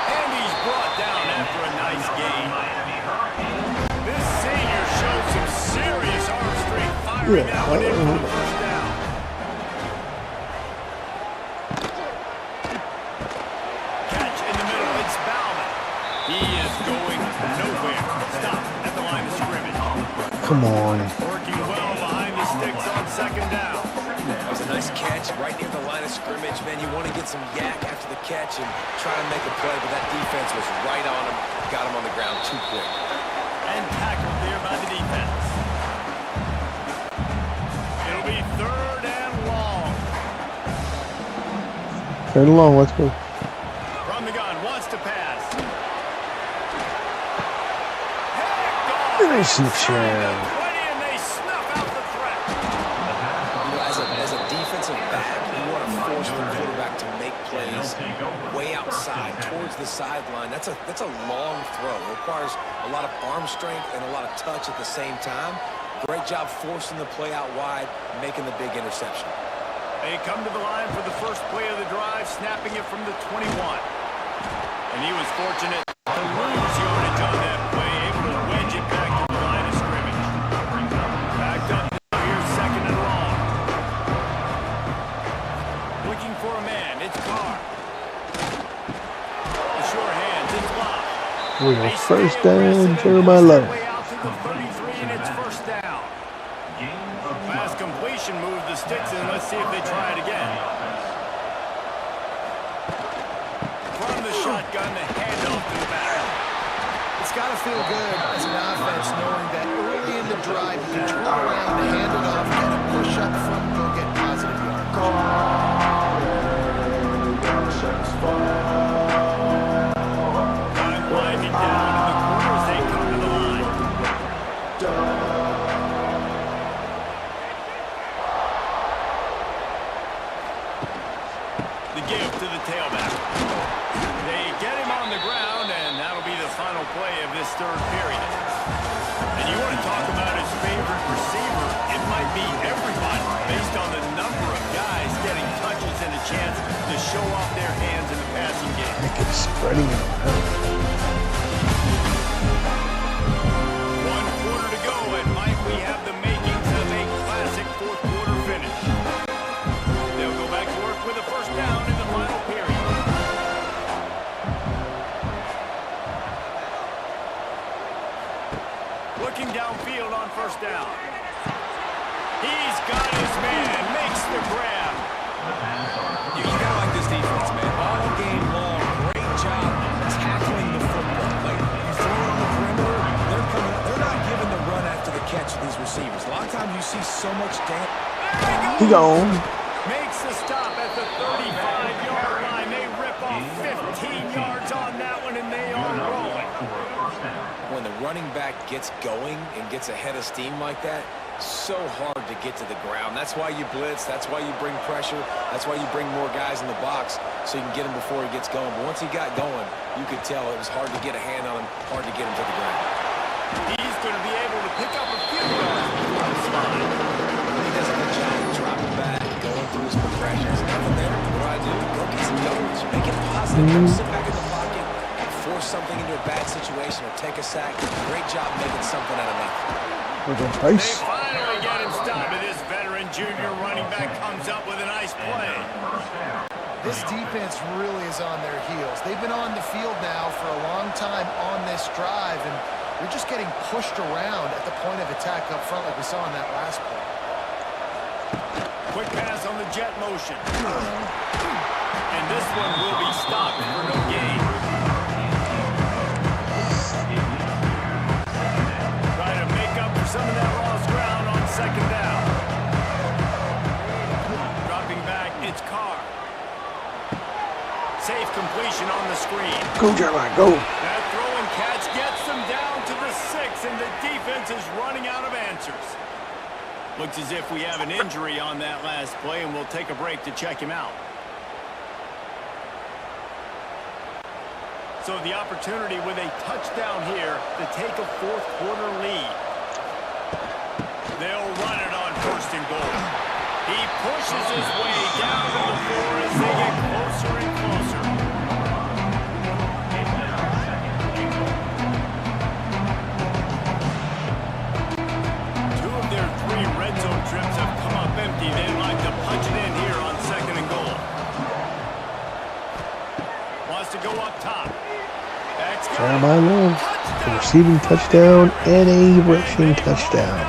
Speaker 3: And he's brought down after a nice gain. This senior showed some serious arm strength firing that one in for the first down. Catch in the middle, it's Bauman. He is going nowhere. Stop at the line of scrimmage.
Speaker 1: Come on.
Speaker 3: Working well behind the sticks on second down.
Speaker 5: That was a nice catch right near the line of scrimmage. Man, you want to get some yak after the catch and try to make a play, but that defense was right on him. Got him on the ground too quick.
Speaker 3: And tackled there by the defense. It'll be third and long.
Speaker 1: Third and long, let's go.
Speaker 3: From the gun, wants to pass.
Speaker 1: Interception.
Speaker 3: 20, and they snuff out the threat.
Speaker 5: You know, as a defensive back, you want to force the quarterback to make plays way outside, towards the sideline. That's a long throw. It requires a lot of arm strength and a lot of touch at the same time. Great job forcing the play out wide, making the big interception.
Speaker 3: They come to the line for the first play of the drive, snapping it from the 21. And he was fortunate to lose yardage on that play, able to wedge it back to the line of scrimmage. Backed up now, here's second and long. Looking for a man, it's Carr. The sure hands, it's Love.
Speaker 1: We go first down, Jeremiah Love.
Speaker 3: Way out to the 33, and it's first down. Pass completion moved the sticks, and let's see if they try it again. From the shotgun, the handoff to the back.
Speaker 4: It's got to feel good as an offense knowing that early in the drive you can turn around, hand it off, kind of push up front, go get positive yards.
Speaker 3: Winding down in the corners, they come to the line. The give to the tailback. They get him on the ground, and that'll be the final play of this third period. And you want to talk about his favorite receiver, it might be everybody, based on the number of guys getting touches and a chance to show off their hands in the passing game.
Speaker 1: I think it's spreading it around.
Speaker 3: 1 quarter to go, and might we have the makings of a classic fourth quarter finish. They'll go back to work with a first down in the final period. Looking downfield on first down. He's got his man, makes the grab.
Speaker 5: You gotta like this defense, man. All game long, great job tackling the football. Like, you throw it on the perimeter, they're coming up. They're not giving the run after the catch to these receivers. A lot of times you see so much damage.
Speaker 1: He gone.
Speaker 3: Makes the stop at the 35-yard line. They rip off 15 yards on that one, and they are rolling.
Speaker 5: When the running back gets going and gets ahead of steam like that, so hard to get to the ground. That's why you blitz. That's why you bring pressure. That's why you bring more guys in the box so you can get him before he gets going. But once he got going, you could tell it was hard to get a hand on him, hard to get him to the ground.
Speaker 3: He's going to be able to pick up a few yards before the slide.
Speaker 5: He does a good job of dropping back, going through his progressions. Nothing there. What do? Go get some yards. Make it positive. Don't sit back in the pocket, force something into a bad situation, or take a sack. Great job making something out of nothing.
Speaker 1: We're going
Speaker 3: They
Speaker 1: Price.
Speaker 3: finally get him stopped, and this veteran junior running back comes up with a nice play.
Speaker 4: This defense really is on their heels. They've been on the field now for a long time on this drive, and they're just getting pushed around at the point of attack up front like we saw in that last play.
Speaker 3: Quick pass on the jet motion. And this one will be stopped for no gain. Trying to make up for some of that lost ground on second down. Dropping back, it's Carr. Safe completion on the screen.
Speaker 1: Go, Jeremiah, go.
Speaker 3: That throw and catch gets them down to the 6, and the defense is running out of answers. Looks as if we have an injury on that last play, and we'll take a break to check him out. So the opportunity with a touchdown here to take a fourth quarter lead. They'll run it on first and goal. He pushes his way down to the 4 as they get closer and closer. Two of their 3 red zone trips have come up empty. They'd like to punch it in here on second and goal. Wants to go up top.
Speaker 1: Jeremiah Love, a receiving touchdown and a rushing touchdown.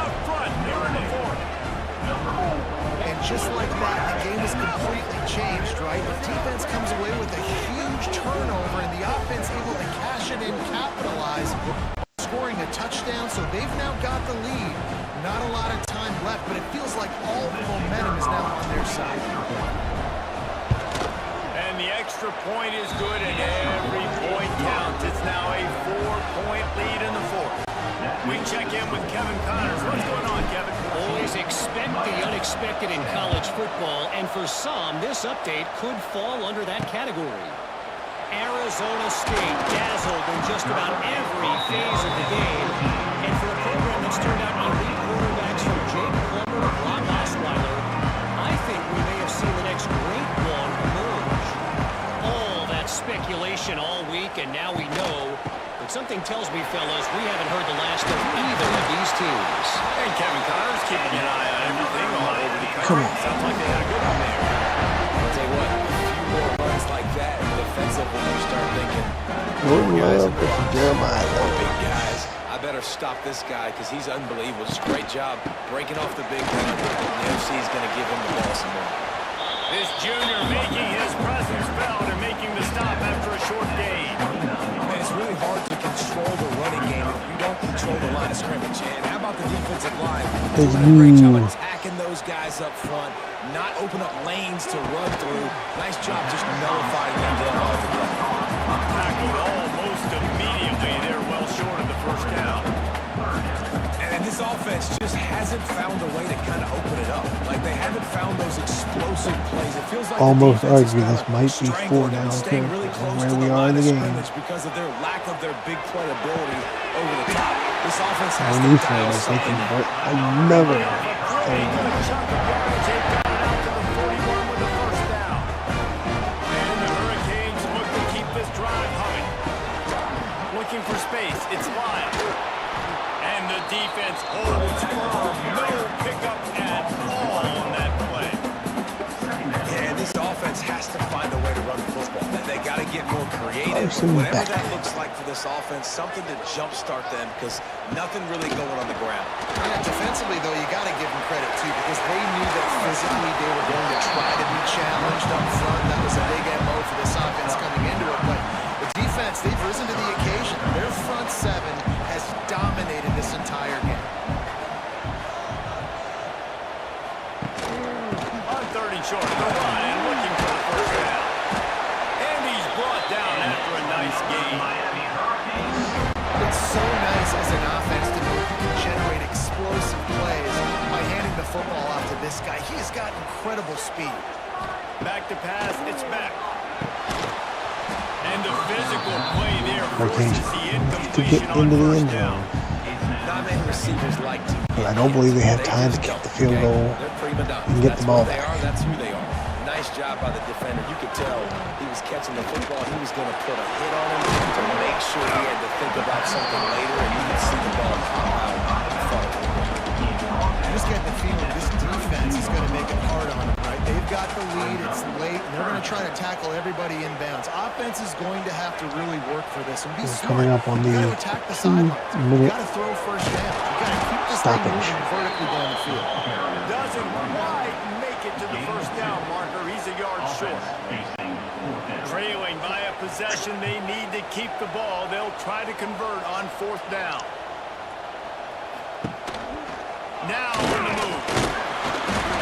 Speaker 4: And just like that, the game has completely changed, right? The defense comes away with a huge turnover, and the offense able to cash it in, capitalize, scoring a touchdown, so they've now got the lead. Not a lot of time left, but it feels like all the momentum is now on their side.
Speaker 3: And the extra point is good, and every point counts. It's now a 4-point lead in the fourth. We check in with Kevin Connors. What's going on, Kevin?
Speaker 6: Always expect the unexpected in college football, and for some, this update could fall under that category. Arizona State dazzled in just about every phase of the game, and for a program that's turned out elite quarterbacks from Jake Plummer to Brock Osweiler, I think we may have seen Something tells me, fellas, we haven't heard the last of either of these teams.
Speaker 3: And Kevin Connors keeping an eye on everything all over the country.
Speaker 1: Come on.
Speaker 3: Sounds like they had a good one there.
Speaker 5: I'll tell you what, a few more runs like that defensively, you start thinking,
Speaker 1: Jordan Love versus Jeremiah.
Speaker 5: big guys, I better stop this guy because he's unbelievable. Just a great job breaking off the big run. The FC is going to give him the ball some more.
Speaker 3: This junior making his presence felt and making the stop after a short gain.
Speaker 5: Man, it's really hard to control the running game if you don't control the line of scrimmage. And how about the defensive line? Doing a great job attacking those guys up front, not open up lanes to run through. Nice job just nullifying them down altogether.
Speaker 3: Tackled almost immediately. They're well short of the first down.
Speaker 5: And this offense just hasn't found a way to kind of open it up. Like they haven't found those explosive plays. It feels like
Speaker 1: Almost
Speaker 5: the defense is
Speaker 1: argue
Speaker 5: kind
Speaker 1: this
Speaker 5: of
Speaker 1: might be 4
Speaker 5: strangling
Speaker 1: down
Speaker 5: and staying really
Speaker 1: from
Speaker 5: close
Speaker 1: where
Speaker 5: to
Speaker 1: we
Speaker 5: the
Speaker 1: are
Speaker 5: line
Speaker 1: in
Speaker 5: of
Speaker 1: the game.
Speaker 5: scrimmage because of their lack of their big playability over the top. This offense has
Speaker 1: I
Speaker 5: to
Speaker 1: need
Speaker 5: dial
Speaker 1: for
Speaker 5: something
Speaker 1: thinking,
Speaker 5: in.
Speaker 1: but I never.
Speaker 3: Looking for space, it's Lyle. And the defense holds firm. No pickup at all on that play.
Speaker 5: Yeah, this offense has to find a way to run the football. They got to get more creative.
Speaker 1: Carson
Speaker 5: Whatever
Speaker 1: back.
Speaker 5: that looks like for this offense, something to jumpstart them because nothing really going on the ground.
Speaker 4: Yeah, defensively, though, you got to give them credit, too, because they knew that physically they were going to try to be challenged up front. That was a big MO for this offense coming into it. But the defense, they've risen to the occasion. Their front seven has dominated this entire game.
Speaker 3: On 30 short, the run and looking for the first down. And he's brought down after a nice gain.
Speaker 4: It's so nice as an offense to know you can generate explosive plays by handing the football off to this guy. He has got incredible speed.
Speaker 3: Back to pass, it's back. And the physical play there
Speaker 1: Okay.
Speaker 3: forces the
Speaker 1: To get
Speaker 3: incompletion on
Speaker 1: into the
Speaker 3: first
Speaker 1: end
Speaker 3: down.
Speaker 1: zone.
Speaker 5: Not many receivers like to.
Speaker 1: But I don't believe they have time to kick the field goal
Speaker 5: They're prima donnas.
Speaker 1: and get
Speaker 5: That's
Speaker 1: the ball
Speaker 5: what they
Speaker 1: back.
Speaker 5: are. That's who they are. Nice job by the defender. You could tell he was catching the football. He was going to put a hit on him to make sure he had to think about something later, and you could see the ball pop out in front of him.
Speaker 4: I just get the feeling this defense is going to make it hard on them, right? They've got the lead. It's late, and they're going to try to tackle everybody inbounds. Offense is going to have to really work for this and be
Speaker 1: We're
Speaker 4: smart.
Speaker 1: coming up on
Speaker 4: You
Speaker 1: the
Speaker 4: got to attack the sidelines. You
Speaker 1: 2-minute
Speaker 4: got to throw first down. You got to keep this thing
Speaker 1: stoppage.
Speaker 4: moving vertically down the field.
Speaker 3: Doesn't quite make it to the first down marker. He's a yard short. Trailing by a possession, they need to keep the ball. They'll try to convert on fourth down. Now on the move.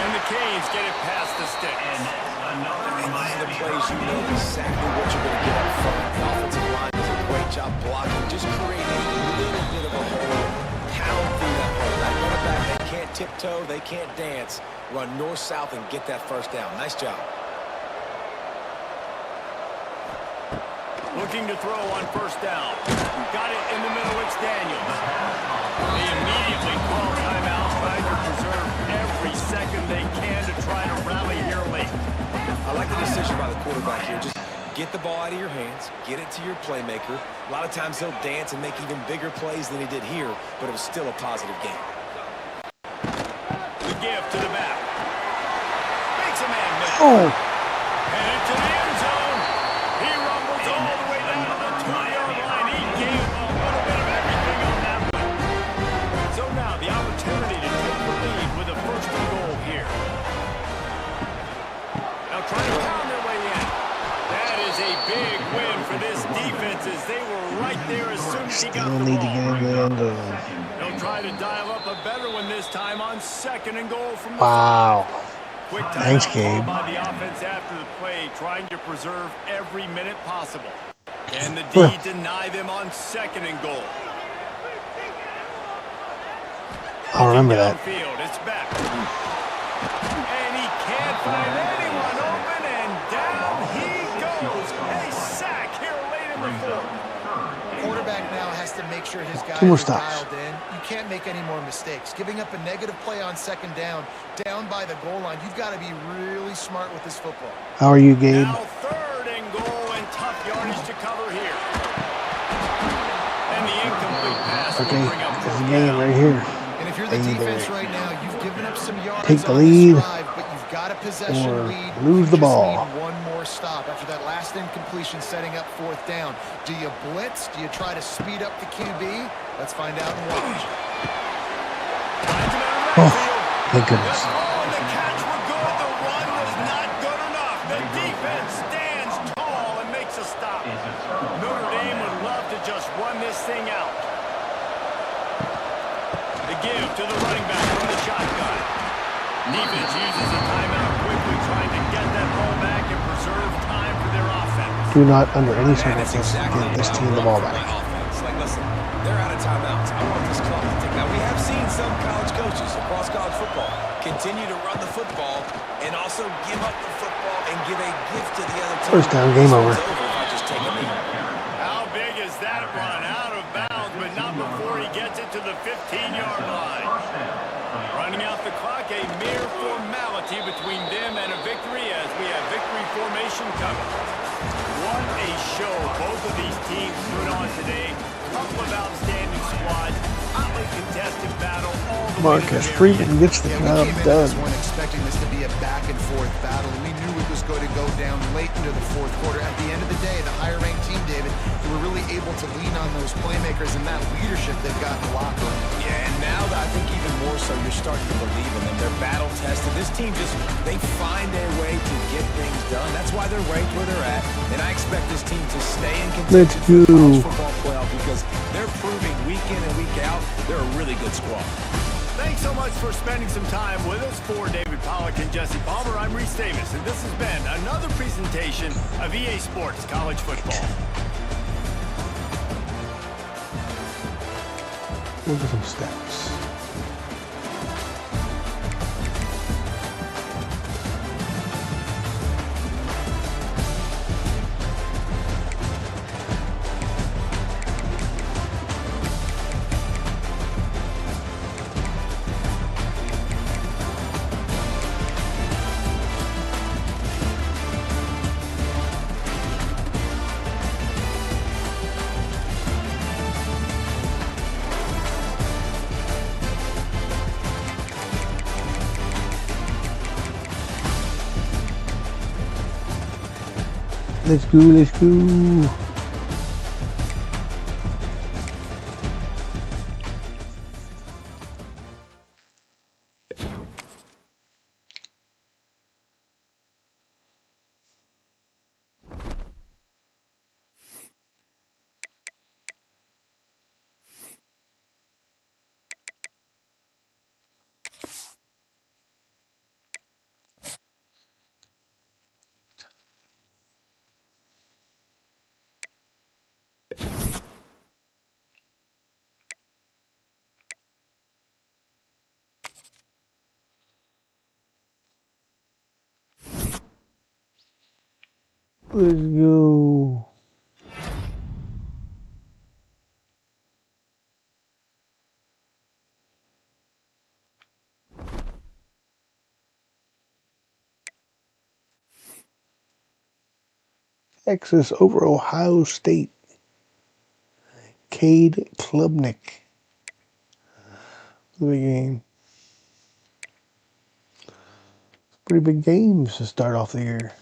Speaker 3: And the Canes get it past the sticks.
Speaker 5: These are the plays you know exactly what you're going to get up front. The offensive line does a great job blocking, just creating a little bit of a hole, pound through that hole. That running back, they can't tiptoe, they can't dance. Run north-south and get that first down. Nice job.
Speaker 3: Looking to throw on first down. Got it in the middle, it's Daniels. They immediately call timeout, trying to preserve every second they can to try to rally here late.
Speaker 5: I like the decision by the quarterback here. Just get the ball out of your hands, get it to your playmaker. A lot of times he'll dance and make even bigger plays than he did here, but it was still a positive game.
Speaker 3: The give to the back. Makes a man miss.
Speaker 1: Oh,
Speaker 3: And into the end zone. He rumbles all the way down to the 2-yard line. He gave a little bit of everything on that one. So now the opportunity to take the lead with a first and goal here. Now trying to pound their way in. That is a big win for this defense as they were right there as soon as he got
Speaker 1: still
Speaker 3: the
Speaker 1: need to get
Speaker 3: ball.
Speaker 1: into the end zone.
Speaker 3: They'll try to dial up a better one this time on second and goal from the
Speaker 1: Wow.
Speaker 3: Quick
Speaker 1: Thanks,
Speaker 3: timeout
Speaker 1: Gabe.
Speaker 3: called by the offense after the play, trying to preserve every minute possible. And the D deny them on second and goal.
Speaker 1: I'll remember that.
Speaker 3: Downfield, it's back. And he can't find anyone open, and down he goes. A sack here late in the fourth.
Speaker 4: Quarterback now has to make sure his guys
Speaker 1: Two more
Speaker 4: are
Speaker 1: stops.
Speaker 4: dialed in. You can't make any more mistakes. Giving up a negative play on second down by the goal line, you've got to be really smart with this football.
Speaker 1: How are you, Gabe?
Speaker 3: Now third and goal and tough yardage to cover here. And
Speaker 1: Okay,
Speaker 3: bring up
Speaker 1: this is
Speaker 3: fourth
Speaker 1: the game
Speaker 3: down.
Speaker 1: right here.
Speaker 4: And if you're the
Speaker 1: Either
Speaker 4: defense right now, you've given up some yards
Speaker 1: take the
Speaker 4: on this
Speaker 1: lead
Speaker 4: drive, but you've got a possession
Speaker 1: or
Speaker 4: lead.
Speaker 1: lose
Speaker 4: You
Speaker 1: the
Speaker 4: just
Speaker 1: ball.
Speaker 4: need one more stop after that last incompletion setting up fourth down. Do you blitz? Do you try to speed up the QB? Let's find out and watch.
Speaker 1: Oh, thank goodness.
Speaker 3: The throw and the catch were good. The run was not good enough. The defense stands tall and makes a stop. Notre Dame would love to just run this thing out. The give to the running back from the shotgun. Defense uses a timeout quickly, trying to get that ball back and preserve time for their offense.
Speaker 1: Do not, under any
Speaker 5: Man, that's
Speaker 1: circumstances,
Speaker 5: exactly
Speaker 1: give this
Speaker 5: what I
Speaker 1: team the
Speaker 5: want
Speaker 1: ball
Speaker 5: from
Speaker 1: back.
Speaker 5: my offense. Like, listen, they're out of timeouts. I want this clock to tick. Now, we have seen some college coaches across college football continue to run the football and also give up the football and give a gift to the other team.
Speaker 1: First down, game over.
Speaker 5: It's over if I just take a knee.
Speaker 3: How big is that run? Out of bounds, but not before he gets it to the 15-yard line. Running out the clock, a mere formality between them and a victory as we have victory formation coming. What a show both of these teams put on today. Couple of outstanding squads, hotly contested battle all the way to
Speaker 1: Marcus
Speaker 3: the very
Speaker 1: Freeman
Speaker 3: end.
Speaker 1: gets the
Speaker 4: Yeah,
Speaker 1: job
Speaker 4: we came into
Speaker 1: done.
Speaker 4: this one expecting this to be a back and forth battle. We knew it was going to go down late into the fourth quarter. At the end of the day, the higher ranked team, David, who were really able to lean on those playmakers and that leadership they've got in the locker room.
Speaker 5: Yeah, and now I think even more so, you're starting to believe in them. They're battle tested. This team they find their way to get things done. That's why they're ranked where they're at. And I expect this team to stay in
Speaker 1: Let's
Speaker 5: contention for the
Speaker 1: go.
Speaker 5: college football playoff because they're proving week in and week out they're a really good squad.
Speaker 3: Thanks so much for spending some time with us. For David Pollack and Jesse Palmer, I'm Reese Davis, and this has been another presentation of EA Sports College Football.
Speaker 1: Look at some steps. Let's go, let's go. Let's go. Texas over Ohio State. Cade Klubnik. Big game. Pretty big games to start off the year.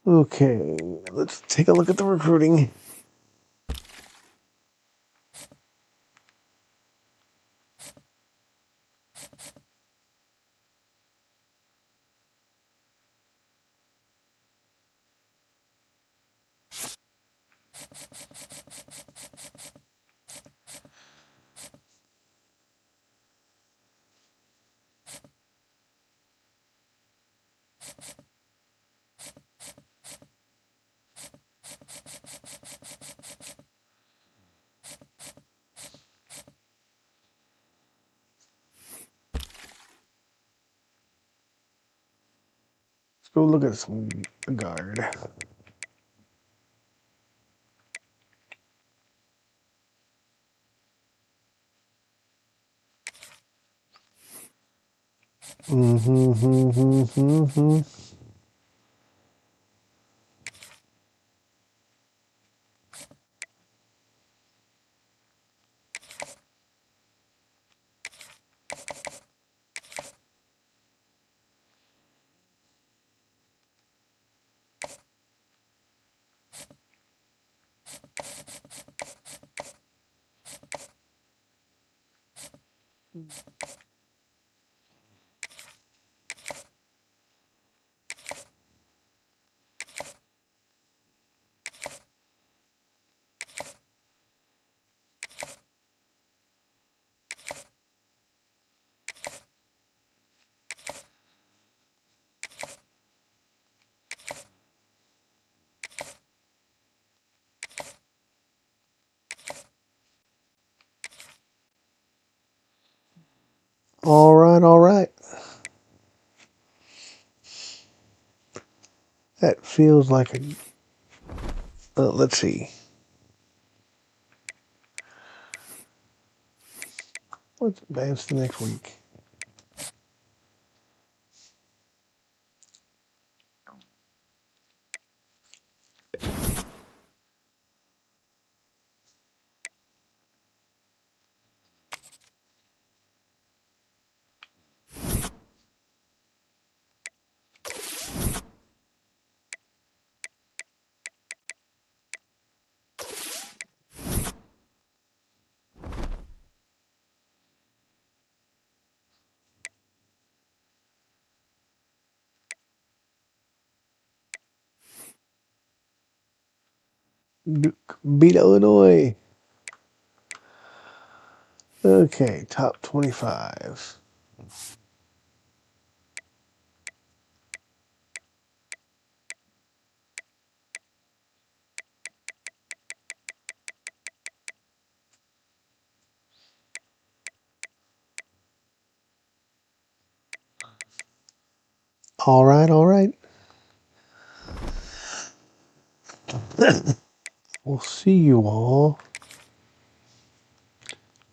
Speaker 1: Okay, let's take a look at the recruiting. Let's go look at some guard. All right, all right. That feels like a... let's see. Let's advance to next week. Duke beat Illinois. Okay, top 25. All right, all right. We'll see you all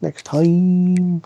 Speaker 1: next time.